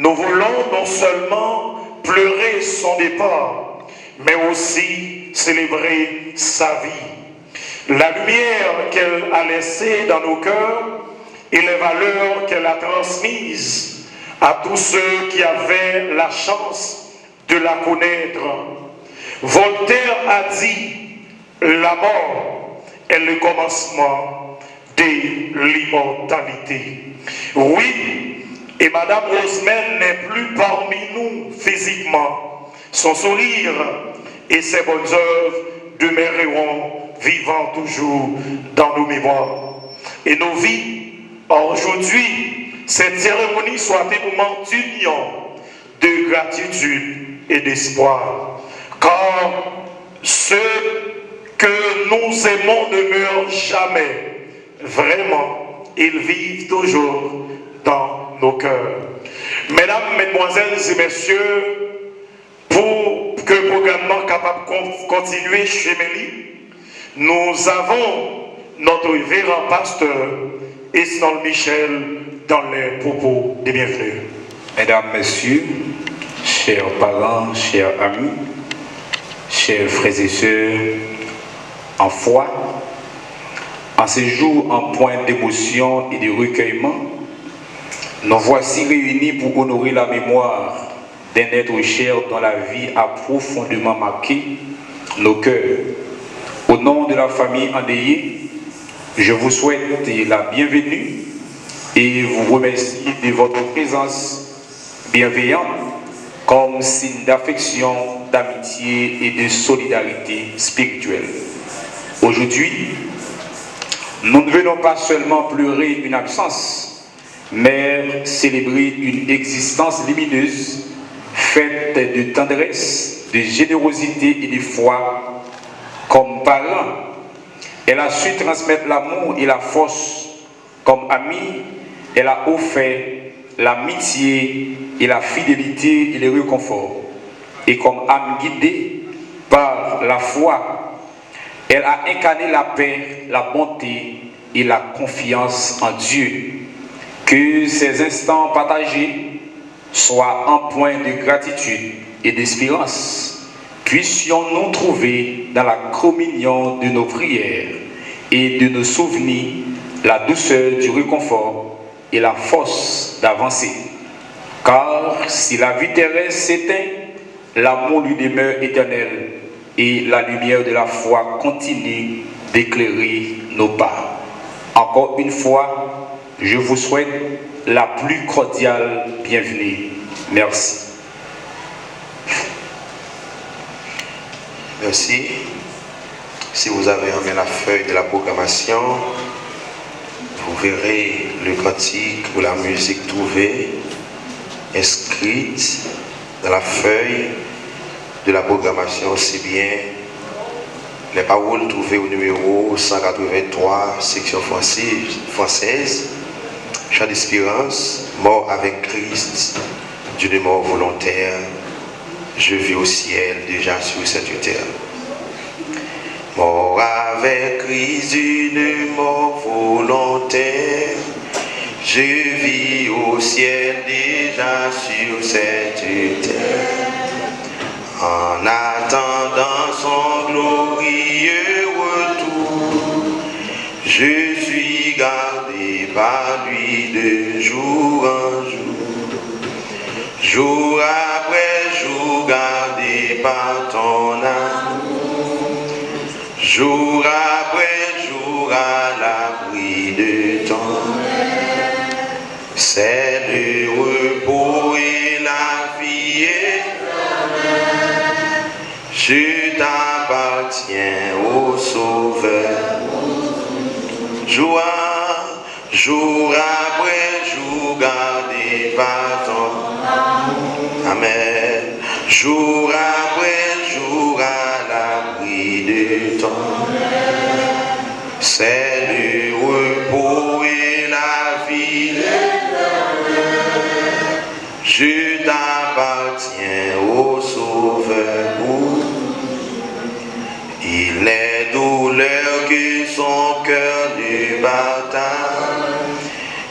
nous voulons non seulement pleurer son départ, mais aussi célébrer sa vie. La lumière qu'elle a laissée dans nos cœurs et les valeurs qu'elle a transmises à tous ceux qui avaient la chance de la connaître. Voltaire a dit, la mort est le commencement de l'immortalité. Oui, et Madame Rosemène n'est plus parmi nous physiquement. Son sourire et ses bonnes œuvres demeureront vivants toujours dans nos mémoires. Et nos vies, aujourd'hui, cette cérémonie soit un moment d'union, de gratitude et d'espoir. Car ceux que nous aimons ne meurent jamais. Vraiment, ils vivent toujours dans nos cœurs. Mesdames, Mesdemoiselles et Messieurs, pour que le programme capable de continuer chez Mélie, nous avons notre révérend pasteur Esnol Michel dans les propos des bienvenus. Mesdames, Messieurs, chers parents, chers amis, chers frères et sœurs en foi, en ce jour en point d'émotion et de recueillement, nous voici réunis pour honorer la mémoire d'un être cher dont la vie a profondément marqué nos cœurs. Au nom de la famille endeuillée, je vous souhaite la bienvenue et vous remercie de votre présence bienveillante comme signe d'affection, d'amitié et de solidarité spirituelle. Aujourd'hui, nous ne venons pas seulement pleurer une absence, mais célébrer une existence lumineuse, faite de tendresse, de générosité et de foi. Comme parent, elle a su transmettre l'amour et la force. Comme amie, elle a offert l'amitié et la fidélité et le réconfort. Et comme âme guidée par la foi, elle a incarné la paix, la bonté et la confiance en Dieu. Que ces instants partagés soient un point de gratitude et d'espérance. Puissions-nous trouver dans la communion de nos prières et de nos souvenirs la douceur du réconfort et la force d'avancer. Car si la vie terrestre s'éteint, l'amour lui demeure éternel et la lumière de la foi continue d'éclairer nos pas. Encore une fois, je vous souhaite la plus cordiale bienvenue. Merci. Merci. Si vous avez en main la feuille de la programmation, vous verrez le cantique ou la musique trouvée inscrite dans la feuille de la programmation, aussi bien les paroles trouvées au numéro 183, section française, chant d'espérance, mort avec Christ, d'une mort volontaire, je vis au ciel déjà sur cette terre. Mort avec Christ, d'une mort volontaire, je vis au ciel déjà sur cette terre. En attendant son glorieux retour, je suis gardé par lui de jour en jour. Jour après jour, gardé par ton amour. Jour après jour, à l'abri de ton amour. C'est le repos et la vie éternelle. Je t'appartiens au Sauveur. Jour après jour, gardé par ton amour. Amen. Jour après jour, à l'abri de ton amour. C'est le repos et la vie éternelle. Je t'appartiens au Sauveur. Il est douleur que son cœur ne bataille.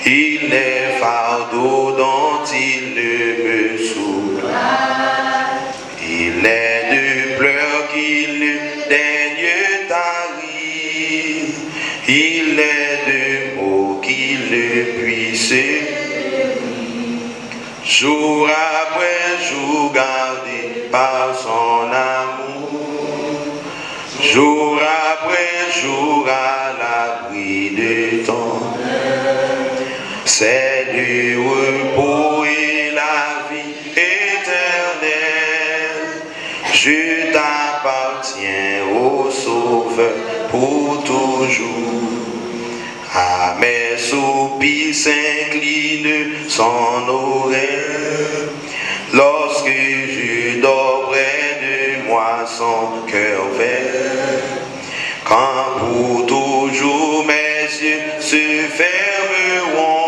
Il est fardeau dont il ne oui, le dernier t'arrive, il est de mots qui le puissent. Jour après jour gardé par son amour, jour après jour à l'abri de ton aile. C'est le repos et la vie éternelle. Je t'appartiens au Sauveur pour toujours. À mes soupirs s'incline son oreille. Lorsque je dors près de moi son cœur vert. Quand pour toujours mes yeux se fermeront,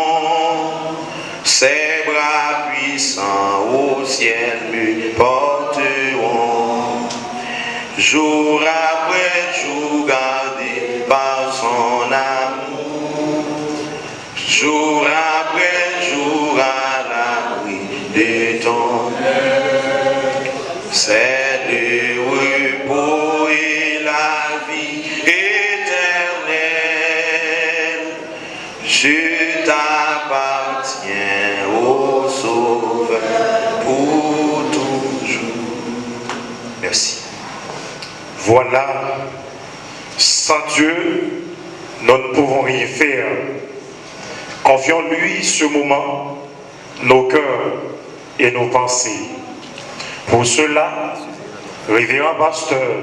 ses bras puissants au ciel me porteront. Jour après jour gardé par son amour, jour après jour à l'abri de ton aile. C'est le repos et la vie éternelle. Je t'appartiens au Sauveur pour toujours. Merci. Voilà, sans Dieu, nous ne pouvons rien faire. Confions-lui ce moment, nos cœurs et nos pensées. Pour cela, révérend pasteur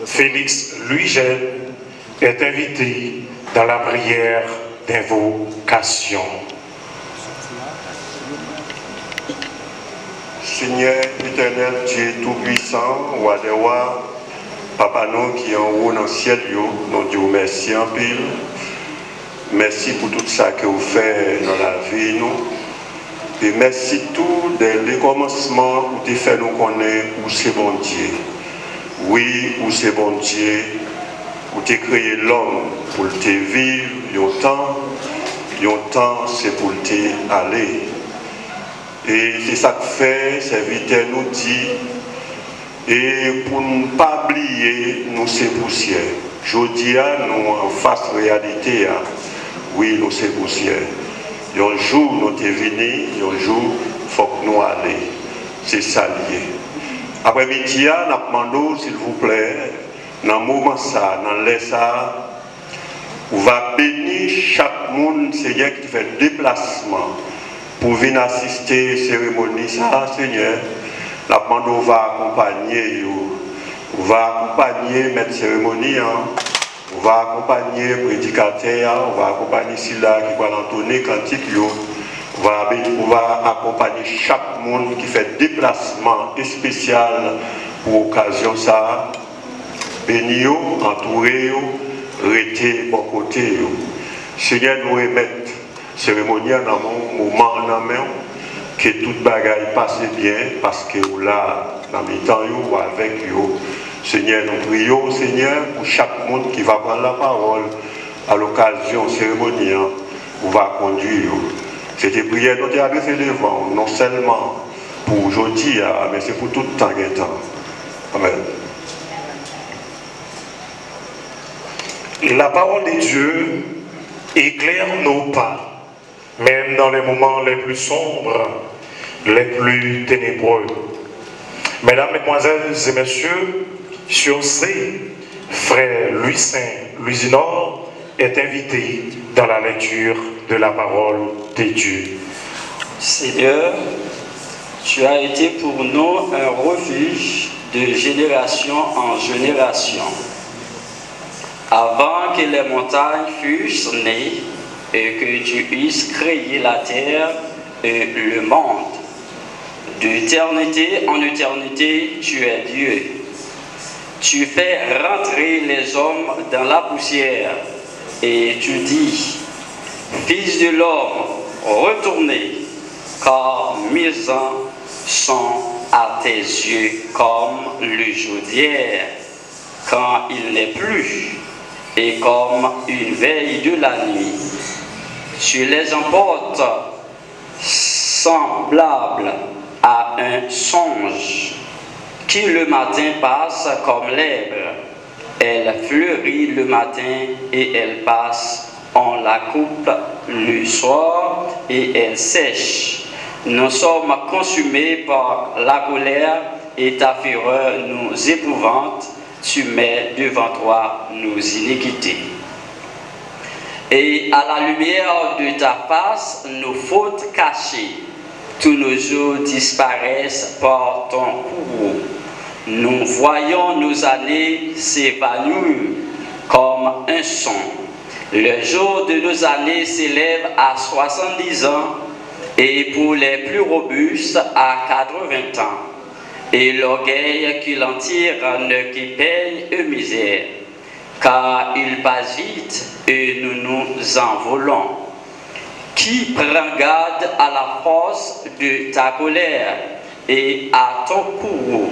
Félix Louis-Gel est invité dans la prière d'invocation. Seigneur éternel, Dieu tout-puissant, roi des rois, Papa nous qui est en haut dans le ciel, nous disons merci en pile. Merci pour tout ça que vous faites dans la vie, nous. Et merci tout dès le commencement où tu fais nous connaître où c'est bon Dieu. Oui, où c'est bon Dieu, où tu as créé l'homme pour te vivre, longtemps c'est pour te aller. Et c'est ça que fait, serviteur nous dit, et pour ne pas oublier, nous c'est poussière. Je dis à nous en face réalité, oui, nous c'est poussière. Un jour, nous sommes venus, un jour, il faut que nous allions. C'est ça lié. Après-midi, nous demandons, s'il vous plaît, dans le moment ça, dans l'air ça, on va bénir chaque monde, Seigneur, qui fait déplacement pour venir assister à la cérémonie, ça, Seigneur. Nous demandons, on va accompagner maître cérémonie, on va accompagner le prédicateur, on va accompagner Silla qui va l'entonner cantique, on va accompagner chaque monde qui fait déplacement spécial pour l'occasion ça. Bénis, entourer, rester bon côté. Seigneur, nous remettre cérémonie dans mon moment en main, que toute bagaille passe bien, parce que là, dans le temps, ou avec vous. Seigneur, nous prions, Seigneur, pour chaque monde qui va prendre la parole à l'occasion cérémonielle, on va conduire. Cette prière dont tu as adressé devant, non seulement pour aujourd'hui, mais c'est pour tout le temps et temps. Amen. La parole de Dieu éclaire nos pas, même dans les moments les plus sombres, les plus ténébreux. Mesdames, Mesdemoiselles et Messieurs, sur ces, frère Louis Saint Lusinor est invité dans la lecture de la parole de Dieu. Seigneur, tu as été pour nous un refuge de génération en génération. Avant que les montagnes fussent nées et que tu eusses créé la terre et le monde, d'éternité en éternité, tu es Dieu. Tu fais rentrer les hommes dans la poussière et tu dis, Fils de l'homme, retournez, car mes ans sont à tes yeux comme le jour d'hier, quand il n'est plus, et comme une veille de la nuit. Tu les emportes semblables à un songe qui le matin passe comme l'herbe. Elle fleurit le matin et elle passe. On la coupe le soir et elle sèche. Nous sommes consumés par la colère et ta fureur nous épouvante. Tu mets devant toi nos iniquités. Et à la lumière de ta face, nos fautes cachées, tous nos jours disparaissent par ton courroux. Nous voyons nos années s'évanouir comme un son. Le jour de nos années s'élève à 70 ans et pour les plus robustes à 80 ans. Et l'orgueil qui l'en tire ne qui paye eux misère, car il passe vite et nous nous envolons. Qui prend garde à la force de ta colère et à ton courroux,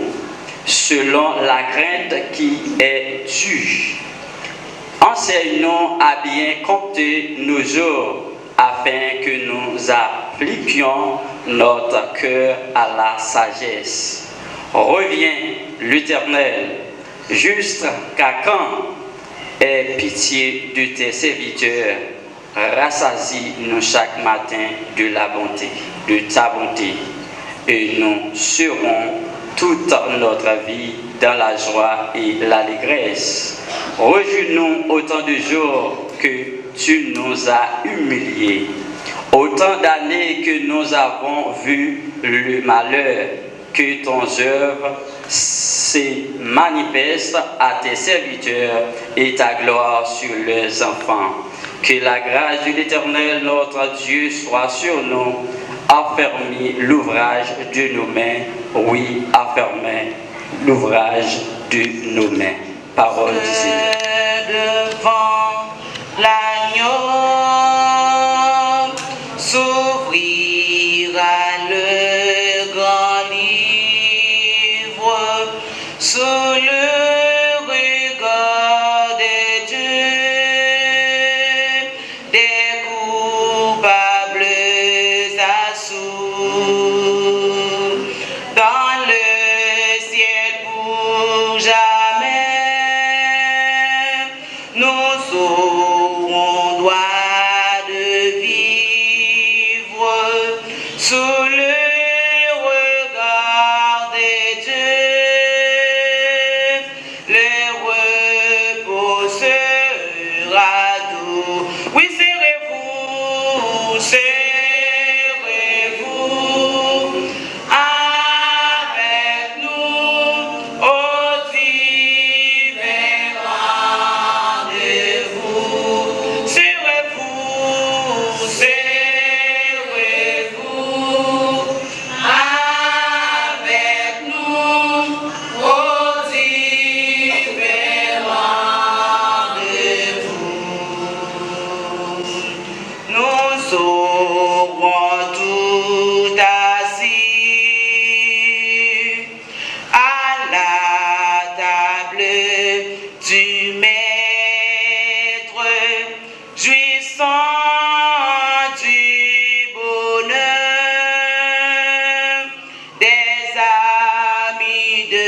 selon la crainte qui est due. Enseigne-nous à bien compter nos jours, afin que nous appliquions notre cœur à la sagesse. Reviens, l'Éternel, juste qu'à quand aie pitié de tes serviteurs, rassasie-nous chaque matin de la bonté, de ta bonté, et nous serons toute notre vie dans la joie et l'allégresse. Réjouis-nous autant de jours que tu nous as humiliés, autant d'années que nous avons vu le malheur, que ton œuvre se manifeste à tes serviteurs et ta gloire sur leurs enfants. Que la grâce de l'Éternel, notre Dieu, soit sur nous. Affermis l'ouvrage de nos mains. Oui, affermis l'ouvrage de nos mains. Parole du Seigneur. Devant l'agneau s'ouvrira le grand livre sous le regard des dieux, des coupables assous dans le ciel pour jamais. Nous aurons droit de vivre sous le regard des dieux. Le repos sera doux. Oui, serrez-vous, serrez-vous avec nous au divin rendez-vous. Serrez-vous, serrez-vous avec nous au divin rendez-vous. Nous serons tout assis à la table du Maître, jouissant du bonheur des amis de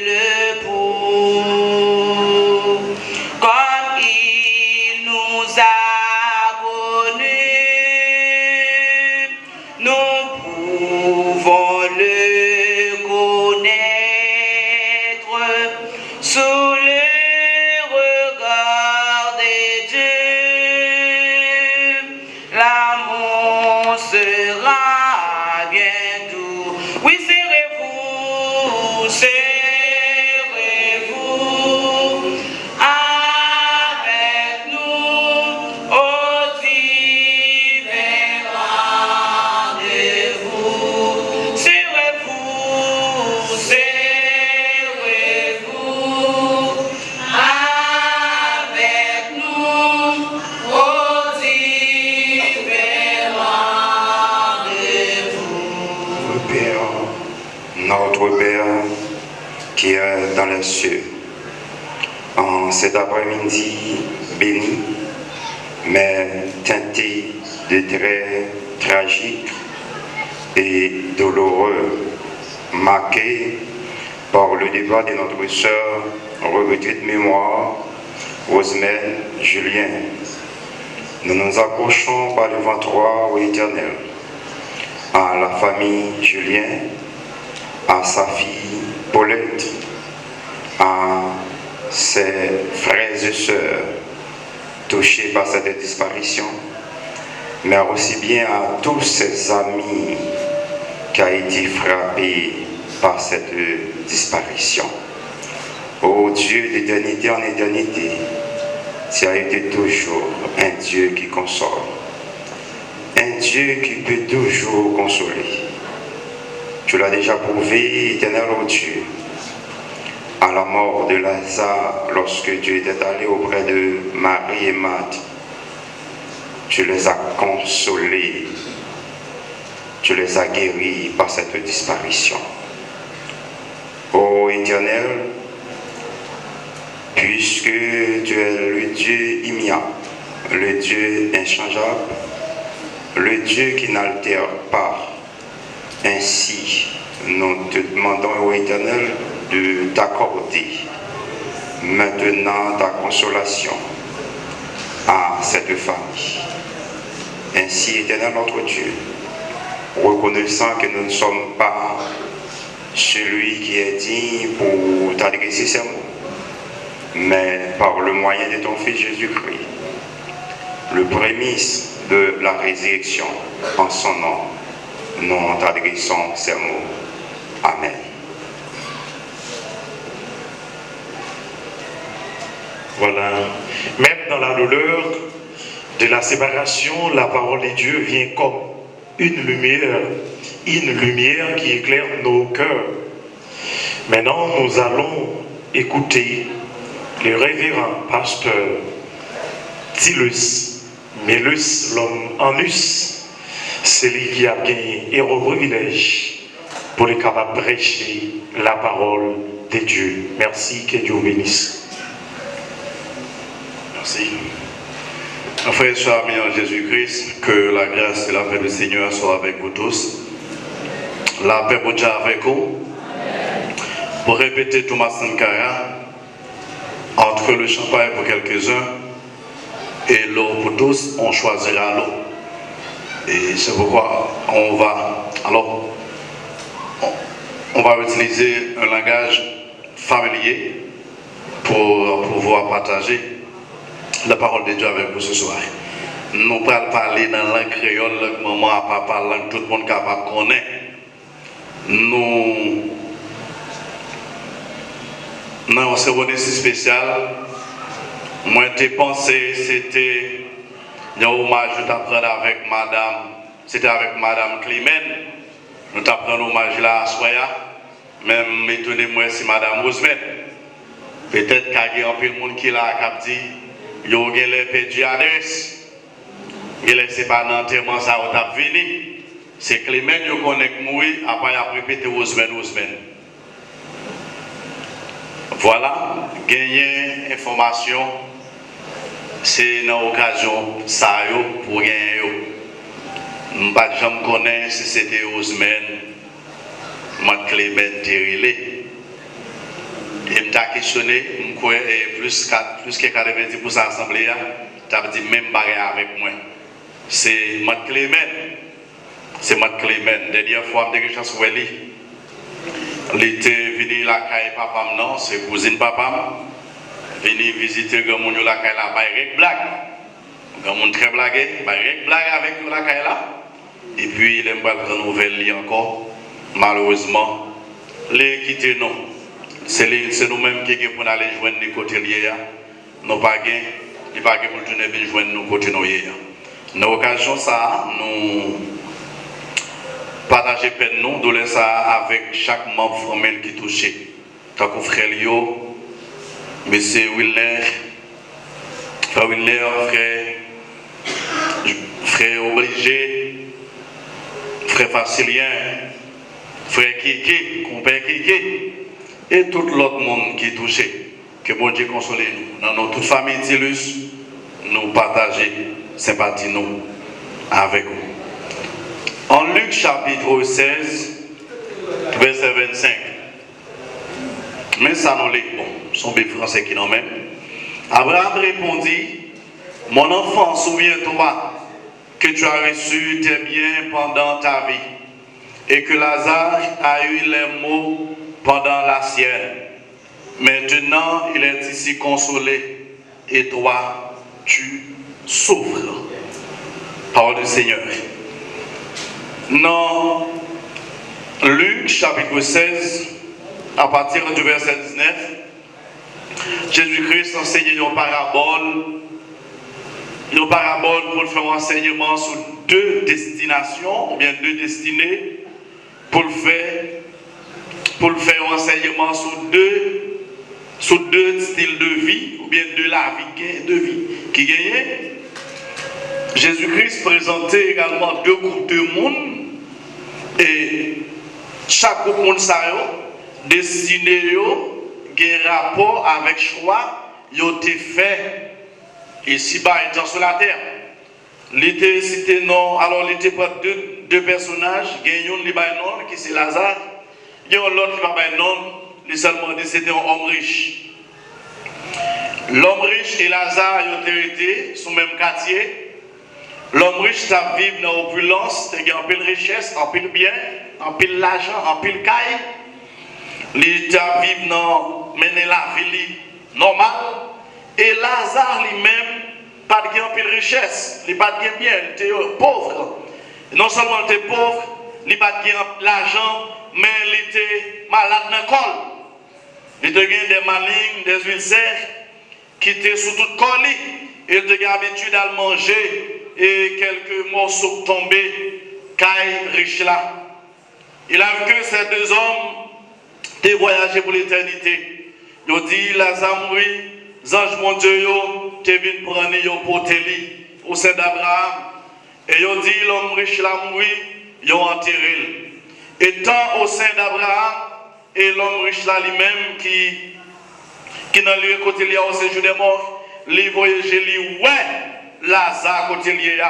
l'époux, comme il nous a connus, nous pouvons le connaître sous le regard des dieux. L'amour sera bien doux. Oui, serrez-vous, serrez-vous avec nous au divin rendez-vous. Serrez-vous, serrez-vous avec nous au divin rendez-vous. Père, notre Père qui est dans les cieux, en cet après-midi béni, mais teinté de traits tragiques et douloureux, marqué par le départ de notre sœur regrettée de mémoire, Rosemène Julien. Nous nous accrochons par devant toi, ô Éternel, à la famille Julien, à sa fille Paulette, à ses frères et sœurs touchés par cette disparition, mais aussi bien à tous ses amis qui ont été frappés par cette disparition. Ô Dieu d'éternité en éternité, tu as été toujours un Dieu qui console, un Dieu qui peut toujours consoler. Tu l'as déjà prouvé, éternel ô Dieu, à la mort de Lazare, lorsque tu étais allé auprès de Marie et Marthe. Tu les as consolés, tu les as guéris par cette disparition. Ô Éternel, puisque tu es le Dieu immuable, le Dieu inchangeable, le Dieu qui n'altère pas, ainsi nous te demandons, ô Éternel, de t'accorder maintenant ta consolation à cette famille. Ainsi, Éternel notre Dieu, reconnaissant que nous ne sommes pas celui qui est digne pour t'adresser ces mots, mais par le moyen de ton Fils Jésus-Christ, le prémisse de la résurrection, en son nom, nous t'adressons ces mots. Amen. Voilà. Même dans la douleur de la séparation, la parole de Dieu vient comme une lumière qui éclaire nos cœurs. Maintenant, nous allons écouter le révérend pasteur Tilus Melus, l'homme en us, celui qui a gagné et au privilège pour être capable de prêcher la parole de Dieu. Merci, que Dieu bénisse. Merci. Frères et sœurs amis en Jésus-Christ, que la grâce et la paix du Seigneur soient avec vous tous. La paix pour Dieu avec vous. Pour répéter Thomas Sankara, entre le champagne pour quelques-uns et l'eau pour tous, on choisira l'eau. Et c'est pourquoi on va utiliser un langage familier pour pouvoir partager la parole de Dieu avec vous ce soir. Nous allons parler dans la langue créole, la maman à papa, la langue tout le monde capable de connaître. Nous avons une cérémonie spéciale. Moi, j'ai pensé c'était un hommage que prendre avec madame. C'était avec madame Climène. Nous t'apprenons hommage là à Soya. Même étonnez-moi si madame Rosemène. Peut-être qu'il y a un peu de monde qui l'a dit. Yo gen les perdu adresse. C'est pas dans l'enterrement ça où t'as venu. C'est Clément yo connaît mourir après a répété Rosemène. Voilà, gagner information. C'est une occasion ça yo pour gagner yo. M'pas jamais connais si c'était Rosemène, moi Clément Terilé. Et m'ta questionné, plus que 90% assemblée, t'as dit même bagarre avec moi. C'est Mat Clément. C'est Mat Clément. Dernière fois, j'ai eu chance de lui. Il était venu la caille papa, non, c'est cousine papa. Venu visiter le monde la caille là, avec blague. Le monde très blagué, avec blague avec la caille là. Et puis il aime pas le renouveler encore. Malheureusement, les quitter non. C'est nous-mêmes qui avons pour aller joindre les côtés liés. Nous n'avons pas pour tourner joindre nos côtés liés. Dans l'occasion, ça, nous partageons peine nous, douleur ça avec chaque membre formel qui est touché. Tant que frère Lio, M. Willer, frère Willer, frère Obligé, frère Facilien, frère Kiki, compère Kiki. Et tout l'autre monde qui est touché, que bon Dieu console nous. Dans notre famille Tilus, nous partageons sympathie nous avec vous. En Luc chapitre 16, verset 25, Mais ça nous l'est. Bon, son bébé français qui n'en même. Abraham répondit, mon enfant, souviens-toi que tu as reçu tes biens pendant ta vie et que Lazare a eu les maux pendant la sienne. Maintenant, il est ici consolé et toi, tu souffres. Parole du Seigneur. Dans Luc chapitre 16, à partir du verset 19, Jésus-Christ enseigne une parabole pour faire un enseignement sur deux destinations, ou bien deux destinées, pour le faire un enseignement sur deux styles de vie, ou bien de la vie, de vie qui gagnait. Jésus-Christ présentait également deux groupes de monde, et chaque groupe de monde destiné un rapport avec choix, il a été fait ici-bas étant sur la terre. Il était cité non, alors il était pas deux personnages, il y a un non qui c'est Lazare, il y a l'autre qui va non, il seulement dit c'était un homme riche. L'homme riche et Lazare ont été sous le même quartier. L'homme riche t'a vivre dans l'opulence, il y a un peu de richesse, un peu de bien, un peu de l'argent, un peu de caille. Il t'a vivre dans mener la vie normale. Et Lazare lui-même, pas de un peu de richesse, il pas de bien, il était pauvre. Non seulement il était pauvre, il pas de l'argent, mais il était malade dans le col. Il était des malignes, des ulcères qui étaient sous toute colle. Il était habitué à manger. Et quelques morceaux tombés, caille riche là. Il a vu que ces deux hommes ont voyagé pour l'éternité. Ils ont dit, Lazare mourit, ange mon Dieu, tu es venu prendre pour Téli, au sein d'Abraham. Et ils ont dit, l'homme riche là mourit, ils ont enterré. Et tant au sein d'Abraham, et l'homme riche là lui-même qui n'a lieu côté lié au séjour des morts, les voyageurs, ouais. Lazare côté lié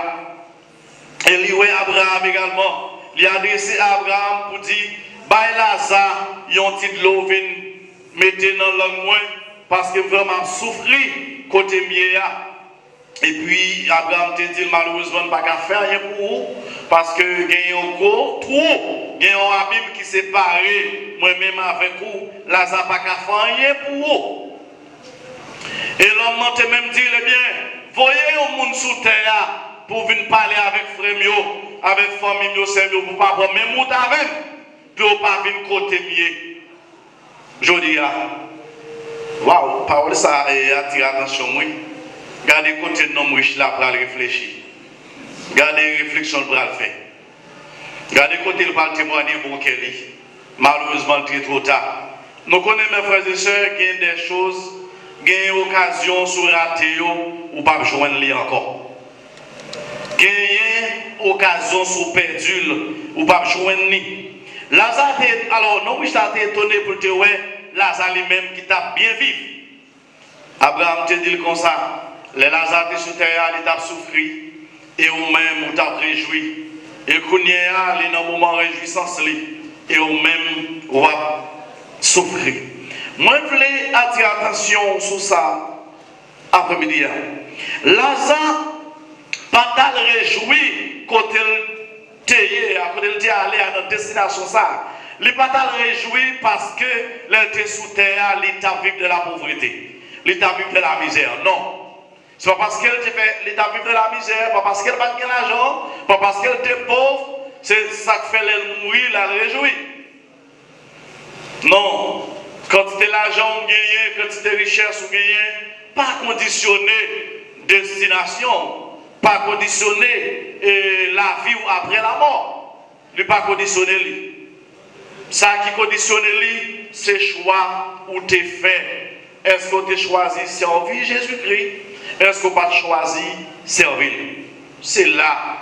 et lui Abraham également il a adressé à Abraham pour dire bah Lazare yon petit de l'eau vient mettre dans langue moins parce que vraiment souffri côté mieux et puis Abraham te dit malheureusement pas qu'à faire rien pour vous parce que gagne un gros trou gagne un abîme qui sépare moi-même avec vous Lazare pas qu'à faire rien pour vous et l'homme m'a même dit le bien voyez un monde sous terre pour venir parler avec frère, avec famille, pour pas avoir même monde avec, pour pas venir côté mieux. Je dis, waouh, parole ça attire l'attention, oui. Gardez côté de l'homme riche là pour réfléchir. Gardez réflexion pour le faire. Gardez côté le parle témoigner pour Kelly. Malheureusement, c'est trop tard. Nous connaissons mes frères et sœurs qui ont des choses. Gagne occasion sur rater ou pas joindre lui encore. Gagne occasion sur perdu ou pas joindre lui. Lazare alors non oui ça étonné pour te ouais Lazare lui-même qui t'a bien vivre. Abraham te dit comme ça, les Lazare sur terre il t'a souffri et ou même ou t'a réjoui. Et kounya il dans moment réjouissance li et ou même ou va souffrir. Moi, je voulais attirer l'attention sur ça après-midi. Lazare, pas tal réjoui quand il était allé à notre destination. Il n'est pas tal réjoui parce que l'été sous terre, l'état vivre de la pauvreté, l'état vivre de la misère. Non. Ce n'est pas parce qu'elle était fait l'état vivre de la misère, pas parce qu'elle n'a pas de l'argent, pas parce qu'elle était pauvre, c'est ça qui fait elle mourir, elle réjouit. Non. Quantité d'argent ou gagné, quantité de richesse ou gagné, pas conditionné destination, pas conditionné la vie ou après la mort. Ne pas conditionné lui. Ça qui conditionne lui, c'est choix ou t'es fait. Est-ce que tu as choisi servir Jésus-Christ? Est-ce que tu n'as pas choisi servir? C'est la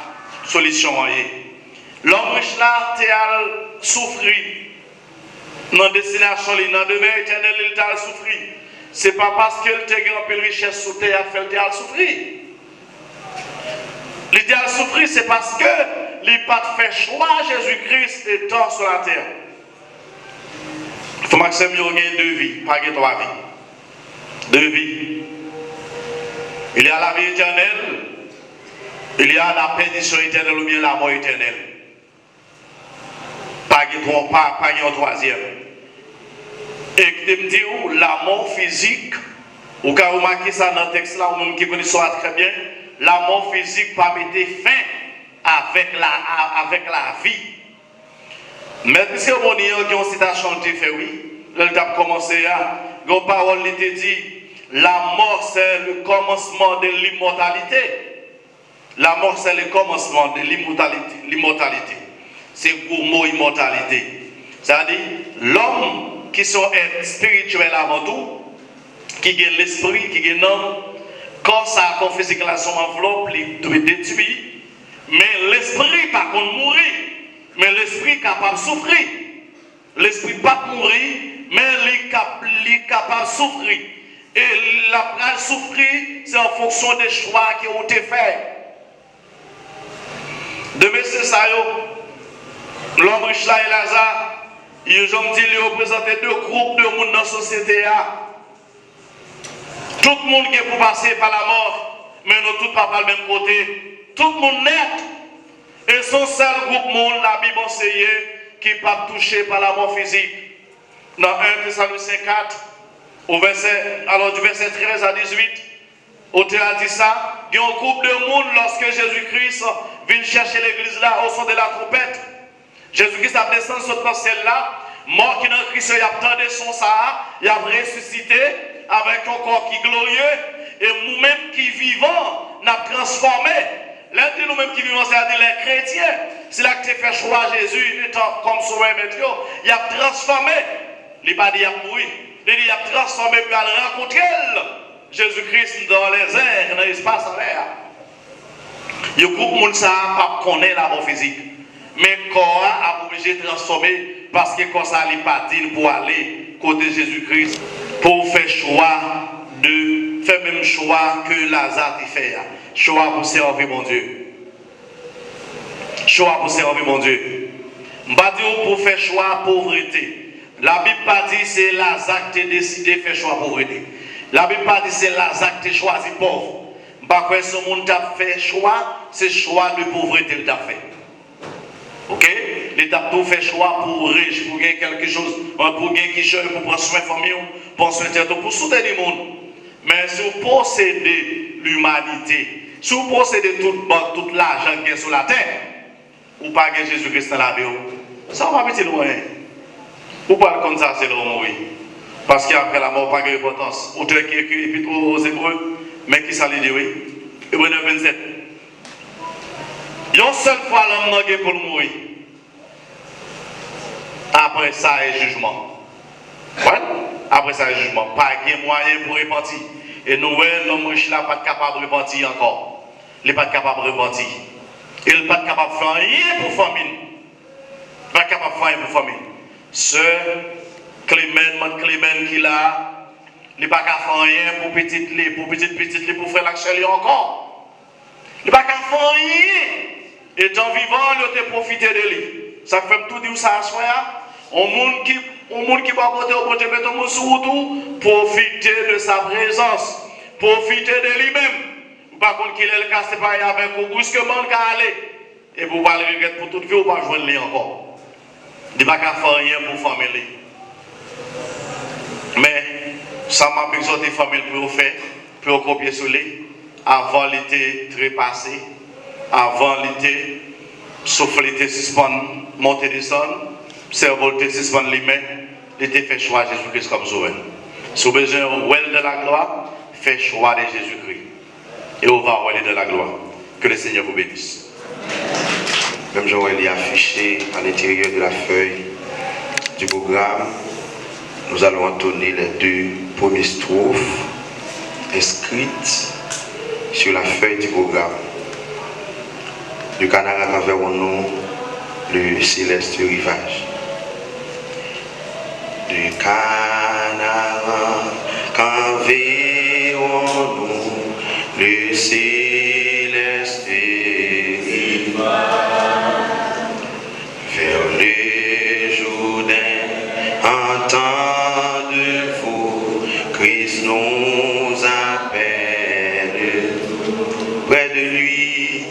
solution. L'homme riche là, tu as souffert. Dans la destination, dans le demeure éternel, il t'a souffert. Ce n'est pas parce qu'il t'a gagné un peu de richesse sous terre qu'il t'a souffert. Il t'a souffert, c'est parce que il n'a pas fait choix Jésus-Christ étant sur la terre. Frère Maxime, il y a deux vies, pas trois vies. Deux vies. Il y a la vie éternelle, il y a la perdition éternelle ou bien la mort éternelle. Pas un troisième. Et je me dis, la mort physique, ou quand vous marquez ça dans le texte là, ou même qui connaît ça très bien, la mort physique pas mettre fin avec la vie. Mais puisque mon Dieu qui a une citation qui fait oui, là il a commencé à, une parole il te dit, la mort c'est le commencement de l'immortalité. La mort c'est le commencement de l'immortalité. C'est le mot immortalité. C'est-à-dire l'homme qui sont spirituels avant tout, qui a l'esprit, qui a l'homme, quand ça a physique là son enveloppe, il doit détruire, mais l'esprit pas qu'on mourir. Mais l'esprit capable de souffrir. L'esprit pas mourir, mais il est capable de souffrir. Et la souffrir, c'est en fonction des choix qui ont été faits. De M. Sayo, l'homme riche là et Lazare, ils ont dit qu'ils représentaient deux groupes de monde dans la société. Tout le monde qui est pour passer par la mort, mais nous tous pas par le même côté. Tout le monde net. Et son seul groupe monde, la Bible enseigne, qui n'est pas touché par la mort physique. Dans 1 Thessaloniciens 4, du verset 13 à 18, auteur a dit ça, il y a un groupe de monde lorsque Jésus-Christ vient chercher l'église là au son de la trompette. Jésus-Christ a descendu sur le ciel là, mort qui dans Christ, il a entendu son ça, il a ressuscité avec un corps qui est glorieux, et nous-mêmes qui vivons, nous avons transformé. L'un de nous-mêmes qui vivons, c'est-à-dire les chrétiens, c'est là que tu fais choix Jésus, étant comme sauveur maître, il a transformé. Il n'a pas dit qu'il a mouru, il a transformé pour aller rencontrer Jésus-Christ dans les airs, dans l'espace en l'air. Il y a beaucoup de monde qui ne connaît la mort physique. Mais le corps a obligé de transformer parce que comme ça, il n'est pas dit pour aller côté Jésus-Christ, pour faire choix de faire le même choix que Lazare a fait. Choix pour servir mon Dieu. Choix pour servir mon Dieu. Je ne vais pas dire pour faire choix pauvreté. La Bible pas dit c'est Lazare qui a décidé de faire choix pauvreté. La Bible pas dit c'est Lazare qui a choisi pauvre. Je ne sais pas si ce monde a fait choix, c'est choix de pauvreté qu'il a fait. Ok? L'État a tout fait choix pour riche, pour gagner quelque chose, pour gagner quelque chose, pour prendre soin de la famille, pour soutenir pour soutenir le monde. Mais si vous possédez l'humanité, si vous possédez tout l'argent qui est sur la terre, ou pas gagner Jésus-Christ dans la vie, ça va pas être loin. Ou pas comme ça, c'est là où mourir. Parce qu'après la mort, pas de importance. Auteur qui écrit l'Épître aux Hébreux, mais qui s'allait dire oui. Hébreux 9, 27. Une seule fois l'homme n'a pour mourir. Après ça, il y a jugement. Ouais? Après ça, il y a jugement. Pas de moyen pour repentir. Et nous, l'homme riche là, pas capable de repentir encore. Il n'est pas capable de repentir. Il n'est pas capable de faire rien pour famine. Pas capable de faire rien pour famine. Ce Clément qui là, il n'est pas capable de faire rien pour petite lait, pour faire l'action encore. Il n'est pas capable de faire rien. Et dans vivant, il a profité de lui. Ça fait tout dire ça à soi. On monde qui va côté au côté, mais on sur tout, profiter de sa présence, profiter de lui-même. Par contre, qu'il est le cas, c'est pas avec vous, brusquement, qu'il aller. Et vous pas le regretter pour toute vie, vous pas joindre lui encore. Il n'y a pas qu'à faire rien pour la famille. Mais ça m'a besoin des familles pour faire, pour copier sur lui, avant l'été trépassé, avant l'été, sauf l'été suspend, monter descendre, cerveau l'été suspend les mains, l'été fait choix de Jésus-Christ comme sauveur. Si vous avez besoin de la gloire, fait choix de Jésus-Christ. Et on va aller de la gloire. Que le Seigneur vous bénisse. Même Joël est affiché à l'intérieur de la feuille du programme. Nous allons entonner les deux premières strophes inscrites sur la feuille du programme. Le canard envers nous le céleste rivage. Du canard qu'enverrons nous le céleste rivage vers le Jourdain en temps Christ nous appelle. Près de lui,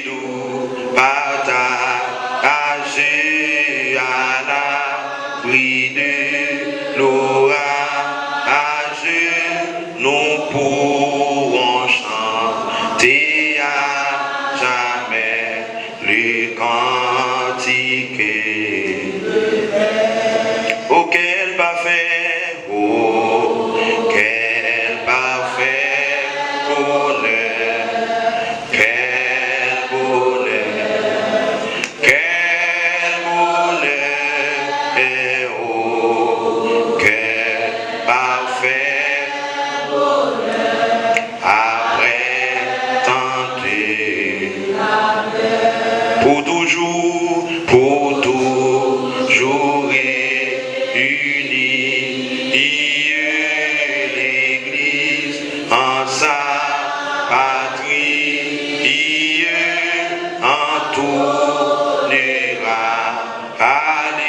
nous partager à l'abri de l'orage, nous pourrons chanter à jamais le cantique. Oh, quel parfait, oh, quel parfait bonheur, quel bonheur, quel bonheur, et oh, quel parfait bonheur, après tant de pour toujours l'Église en sa patrie, en tournera.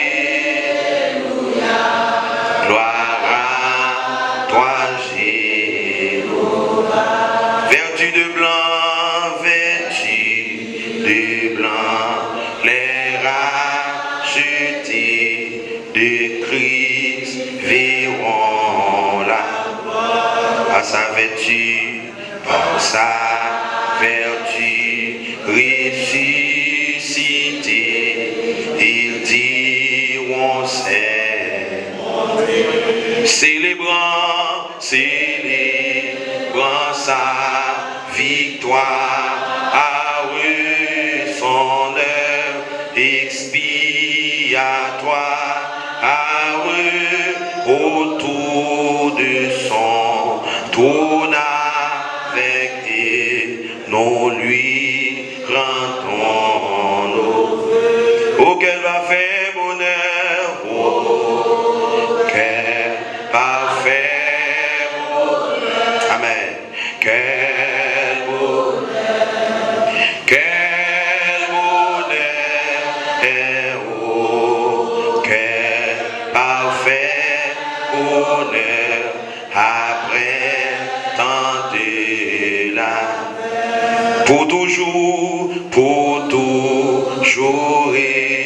Alléluia, gloire à toi, Jéhovah. Vertu de blanc, les rachetés de Christ verront la par sa vertu, ressuscité, ils diront célébrant sa victoire, à eux son œuvre expiatoire, à eux autour de son trône avec et nous lui rendons nos vœux. Oh, quel parfait bonheur, oh, quel parfait bonheur, amen, quel bonheur, quel bonheur, et oh, quel parfait bonheur, après tant de là, pour toujours unis,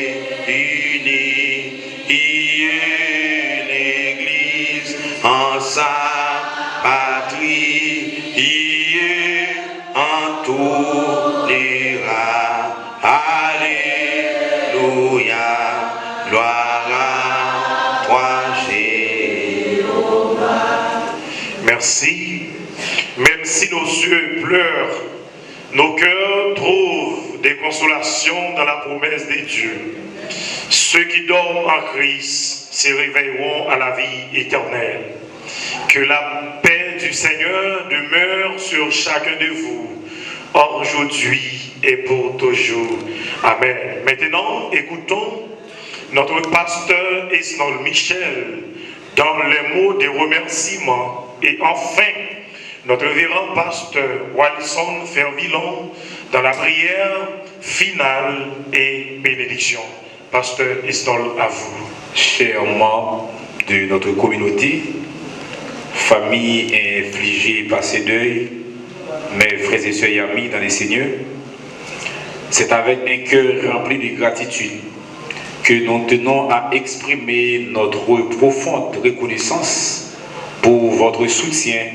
l'Église en sa patrie, en tournera. Alléluia, gloire à toi, Jéhovah. Merci. Même si nos yeux pleurent, nos cœurs trouvent des consolations dans la promesse de Dieu. Ceux qui dorment en Christ se réveilleront à la vie éternelle. Que la paix du Seigneur demeure sur chacun de vous, aujourd'hui et pour toujours. Amen. Maintenant, écoutons notre pasteur Esnol Michel dans les mots de remerciement, et enfin notre révérend pasteur Walson Fervillon dans la prière finale et bénédiction. Pasteur Esnol, à vous. Chers membres de notre communauté, famille infligée par ces deuils, mes frères et sœurs et amis dans les Seigneurs, c'est avec un cœur rempli de gratitude que nous tenons à exprimer notre profonde reconnaissance pour votre soutien,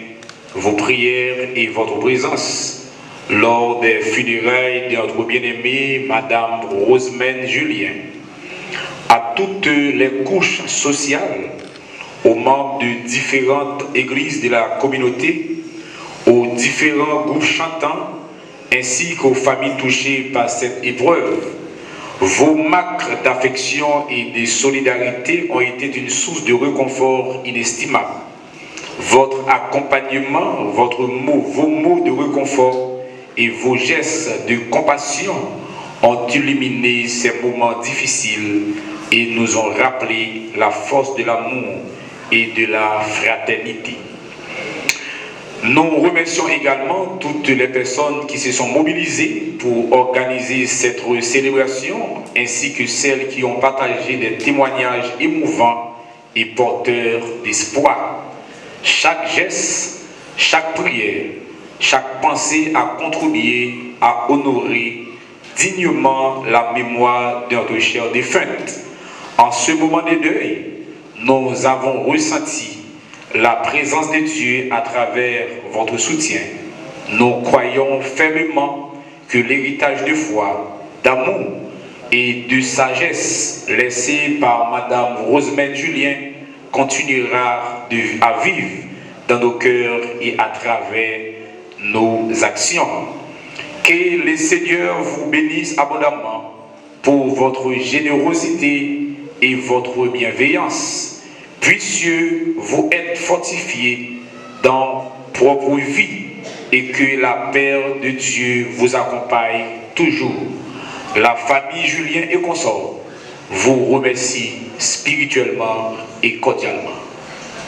vos prières et votre présence lors des funérailles de notre bien-aimée Madame Rosemène Julien. À toutes les couches sociales, aux membres de différentes églises de la communauté, aux différents groupes chantants, ainsi qu'aux familles touchées par cette épreuve, vos marques d'affection et de solidarité ont été une source de réconfort inestimable. Votre accompagnement, vos mots de réconfort et vos gestes de compassion ont illuminé ces moments difficiles et nous ont rappelé la force de l'amour et de la fraternité. Nous remercions également toutes les personnes qui se sont mobilisées pour organiser cette célébration, ainsi que celles qui ont partagé des témoignages émouvants et porteur d'espoir. Chaque geste, chaque prière, chaque pensée a contribué à honorer dignement la mémoire de notre chère défunte. En ce moment de deuil, nous avons ressenti la présence de Dieu à travers votre soutien. Nous croyons fermement que l'héritage de foi, d'amour et de sagesse laissé par Madame Rosemène Julien continuera à vivre dans nos cœurs et à travers nos actions. Que le Seigneur vous bénisse abondamment pour votre générosité et votre bienveillance. Puissiez vous être fortifiés dans propre vie et que la paix de Dieu vous accompagne toujours. La famille Julien et consort vous remercie spirituellement et cordialement.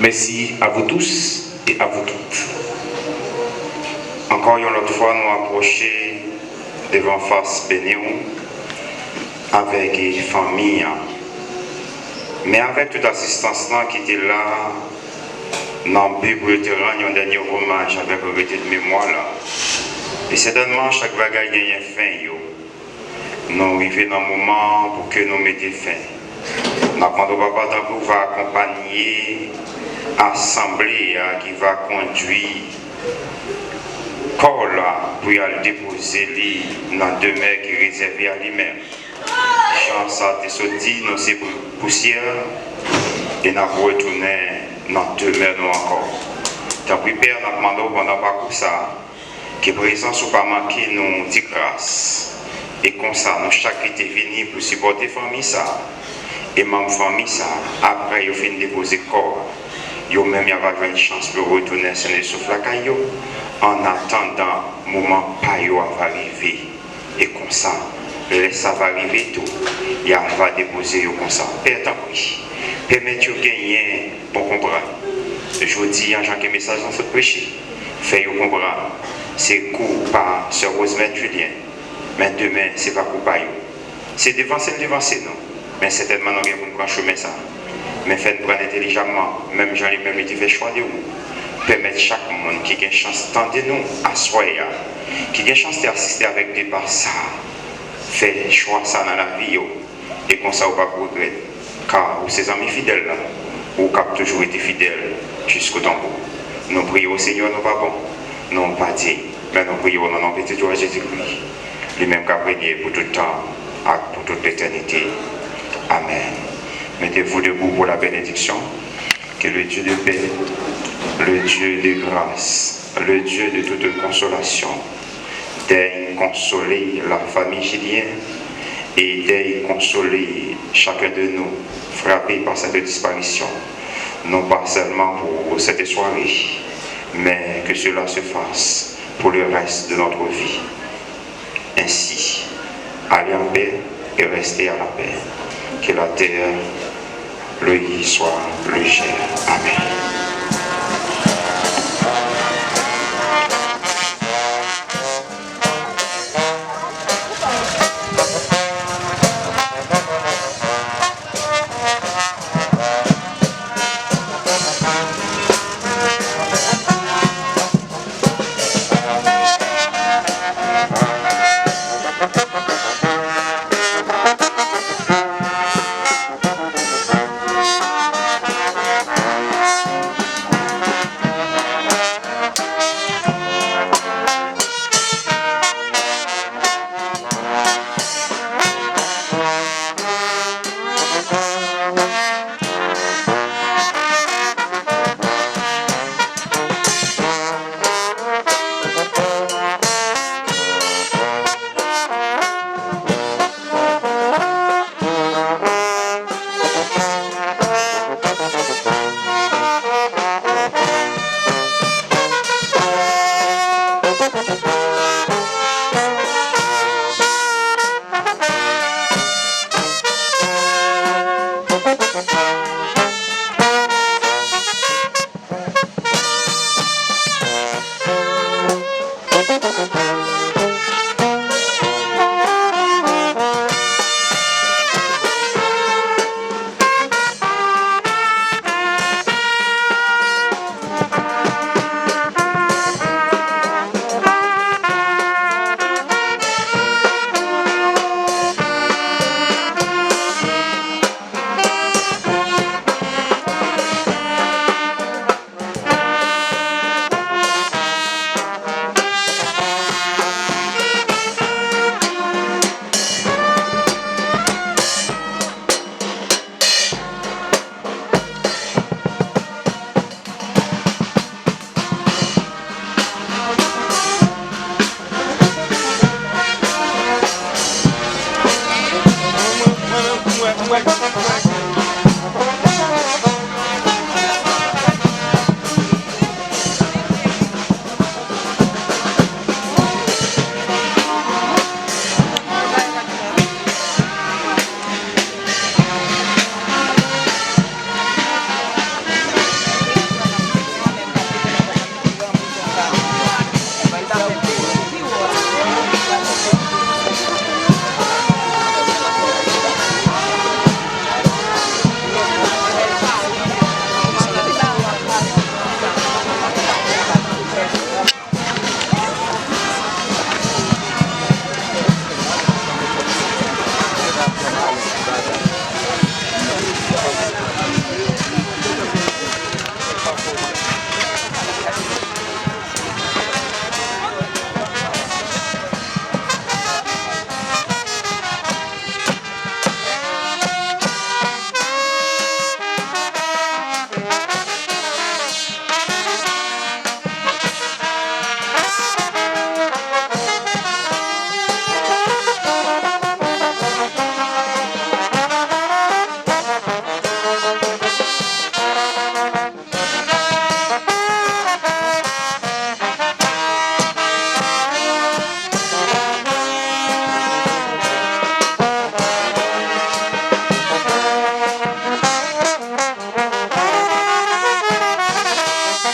Merci à vous tous et à vous toutes. Encore une autre fois, nous approcher devant face bénéo avec les familles, mais avec toute assistance là qui était là, dans le but pour te rendre un dernier hommage avec le regret de mémoire là. Et certainement chaque bagaille gagne fin yo. Nous arrivons dans le moment pour que nous mettions fin. Nous demandons au papa pour va accompagner l'assemblée qui va conduire corps là pour aller déposer dans le demeure qui est réservé à lui-même. Jean ça te sorti dans ces poussières et nous retourner dans le demeure nous encore. Tant pis Père, nous demandons pendant parcours ça que présence ou pas manquer nous dit grâce. Et comme ça, nous chaque été venu pour supporter la famille ça. Et même famille ça, après ils finissent de déposer corps. Ils même y avoir une chance pour retourner sur le souffle à caillou. En attendant, le moment pas va arriver. Et comme ça, ça va arriver tout. Il va déposer comme ça. Père, tant pis. Permettez de gagner pour comprendre. Je dis à Jean qui message dans ce prêcher. Faites-vous comprendre. C'est coup par Sœur Rosemène Julien. Mais demain, ce n'est pas coup par vous. C'est devancer nous. Mais certainement, nous avons prendre chemin ça. Mais faites prendre intelligemment. Même Jean lui-même, il fait choix de vous. Permettre chaque monde qui a une chance de nous à soyer, qui a une chance d'assister avec des pas ça. Faites choix ça dans la vie. Et comme ça, vous ne pas regretter. Car vous, ces amis fidèles là, vous avez toujours été fidèles jusqu'au tambour. Nous prions au Seigneur, nous pas bon. Nous pas dit. Mais nous prions au nom de petit Dieu Jésus-Christ. Lui-même qui a régné pour tout le temps et pour toute l'éternité. Amen. Mettez-vous debout pour la bénédiction. Que le Dieu de paix, le Dieu de grâce, le Dieu de toute consolation, daigne consoler la famille Julien et daigne consoler chacun de nous frappés par cette disparition. Non pas seulement pour cette soirée, mais que cela se fasse pour le reste de notre vie. Ainsi, allez en paix et restez à la paix. Que la terre, le lit soit légère. Amen.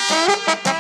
Thank you.